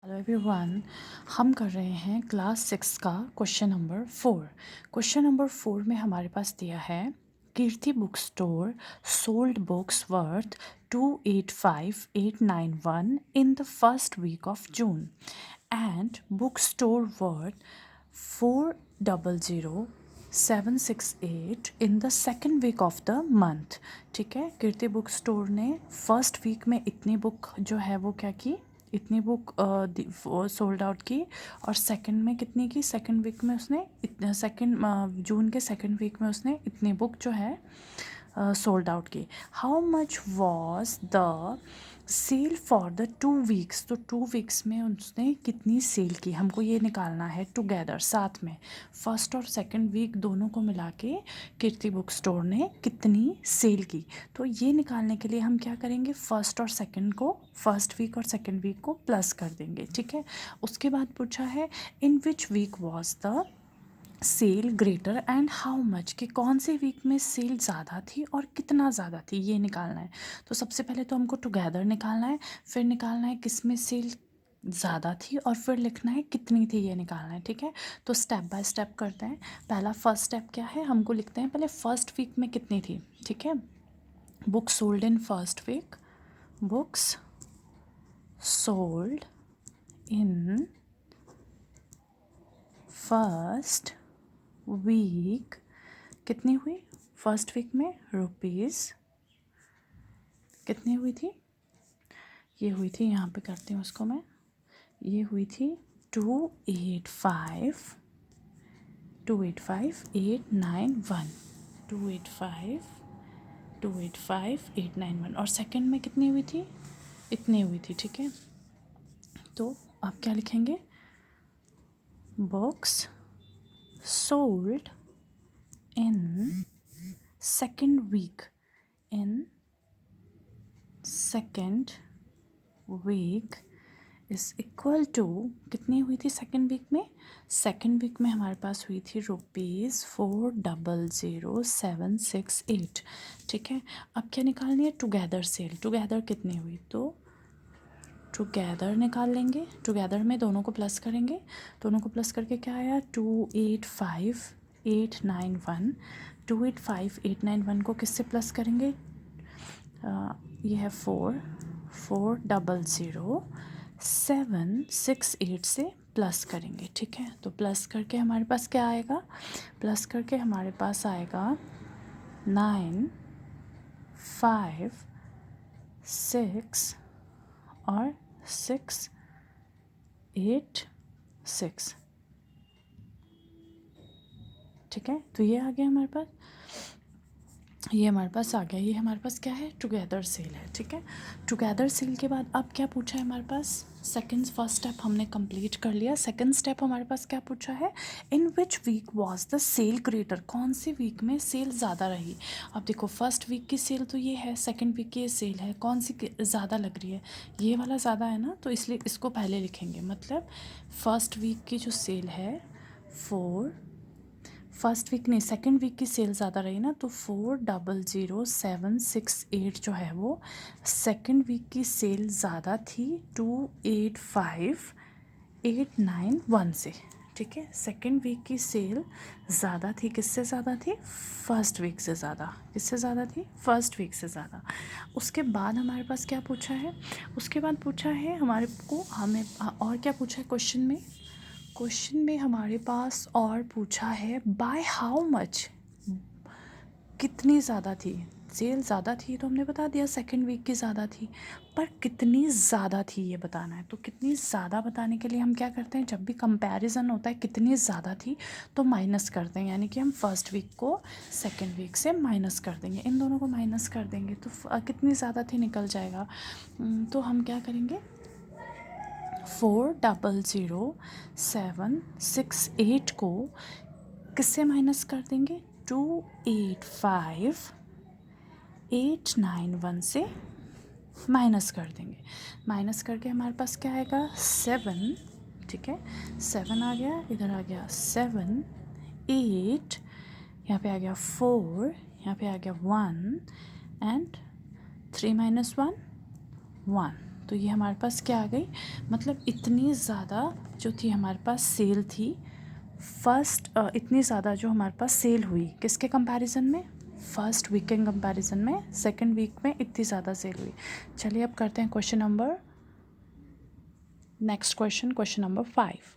Hello everyone. हम कर रहे हैं क्लास 6 का क्वेश्चन नंबर 4। क्वेश्चन नंबर 4 में हमारे पास दिया है Kirti book store sold books worth 285891 in the first week of June and book store worth 400768 in the second week of the month. ठीक है, कीर्ति बुक स्टोर ने फर्स्ट वीक में इतनी बुक जो है वो क्या की, इतनी बुक सोल्ड आउट की, और सेकंड में कितनी की, सेकंड वीक में उसने सेकंड जून के सेकंड वीक में उसने इतनी बुक जो है सोल्ड आउट की। How much was the sale for the 2 weeks, तो 2 वीक्स में उसने कितनी सेल की, हमको ये निकालना है टुगेदर, साथ में फर्स्ट और सेकंड वीक दोनों को मिला के कीर्ति बुक स्टोर ने कितनी सेल की। तो ये निकालने के लिए हम क्या करेंगे, फर्स्ट और सेकंड को, फर्स्ट वीक और सेकंड वीक को प्लस कर देंगे। ठीक है, उसके बाद पूछा है in which week was the sale greater and how much, कि कौन से वीक में सेल ज़्यादा थी और कितना ज़्यादा थी, ये निकालना है। तो सबसे पहले तो हमको टुगेदर निकालना है, फिर निकालना है किस में सेल ज़्यादा थी, और फिर लिखना है कितनी थी, ये निकालना है। ठीक है, तो स्टेप बाय स्टेप करते हैं। पहला फर्स्ट स्टेप क्या है, हमको लिखते हैं पहले फर्स्ट वीक में कितनी थी। ठीक है, book sold in first week, books sold in first week कितनी हुई, फर्स्ट वीक में रुपीज़ कितनी हुई थी, ये हुई थी, यहाँ पे करती हूँ उसको मैं, ये हुई थी 285891, 285891, और सेकंड में कितनी हुई थी, इतनी हुई थी। ठीक है, तो आप क्या लिखेंगे, books sold in second week, in second week is equal to, कितनी हुई थी सेकंड वीक में, सेकंड वीक में हमारे पास हुई थी ₹400768। ठीक है, अब क्या निकालनी है, टुगेदर सेल, टुगेदर कितनी हुई, तो टुगेदर निकाल लेंगे, टुगेदर में दोनों को प्लस करेंगे, दोनों को प्लस करके क्या आया 285891, 285891 को किससे प्लस करेंगे, ये है 400768 से प्लस करेंगे। ठीक है, तो प्लस करके हमारे पास क्या आएगा, प्लस करके हमारे पास आएगा 956 और 686। ठीक है, तो ये आ गया हमारे पास, ये हमारे पास आ गया, ये हमारे पास क्या है, टुगेदर सेल है। ठीक है, टुगेदर सेल के बाद अब क्या पूछा है हमारे पास, सेकंड, फर्स्ट स्टेप हमने कंप्लीट कर लिया, सेकंड स्टेप हमारे पास क्या पूछा है, in which week was the sale greater, कौन सी वीक में सेल ज़्यादा रही। अब देखो फर्स्ट वीक की सेल तो ये है, सेकंड वीक की ये सेल है, कौन सी ज़्यादा लग रही है, ये वाला ज़्यादा है ना, तो इसलिए इसको पहले लिखेंगे, मतलब फर्स्ट वीक की जो सेल है फर्स्ट वीक नहीं, सेकंड वीक की सेल ज़्यादा रही ना, तो 400768 जो है वो सेकंड वीक की सेल ज़्यादा थी 285891 से। ठीक है, सेकंड वीक की सेल ज़्यादा थी, किससे ज़्यादा थी, फर्स्ट वीक से ज़्यादा, किससे ज़्यादा थी, फर्स्ट वीक से ज़्यादा। उसके बाद हमारे पास क्या पूछा है, उसके बाद पूछा है हमारे को, हमें और क्या पूछा है क्वेश्चन में, क्वेश्चन में हमारे पास और पूछा है बाय हाउ मच, कितनी ज़्यादा थी, सेल ज़्यादा थी तो हमने बता दिया सेकंड वीक की ज़्यादा थी, पर कितनी ज़्यादा थी ये बताना है। तो कितनी ज़्यादा बताने के लिए हम क्या करते हैं, जब भी कंपैरिजन होता है कितनी ज़्यादा थी तो माइनस करते हैं, यानी कि हम फर्स्ट वीक को सेकंड वीक से माइनस कर देंगे, इन दोनों को माइनस कर देंगे तो कितनी ज़्यादा थी निकल जाएगा। तो हम क्या करेंगे, 400768 को किससे माइनस कर देंगे, 285891 से माइनस कर देंगे। माइनस करके हमारे पास क्या आएगा, 7। ठीक है, 7 आ गया, इधर आ गया 7, 8, यहाँ पे आ गया 4, यहाँ पे आ गया 1 एंड 3 - 1 1। तो ये हमारे पास क्या आ गई, मतलब इतनी ज़्यादा जो थी हमारे पास सेल थी फर्स्ट, इतनी ज़्यादा जो हमारे पास सेल हुई किसके कंपैरिजन में, फर्स्ट वीक के कंपैरिजन में सेकंड वीक में इतनी ज़्यादा सेल हुई। चलिए अब करते हैं question number, next question, question number 5।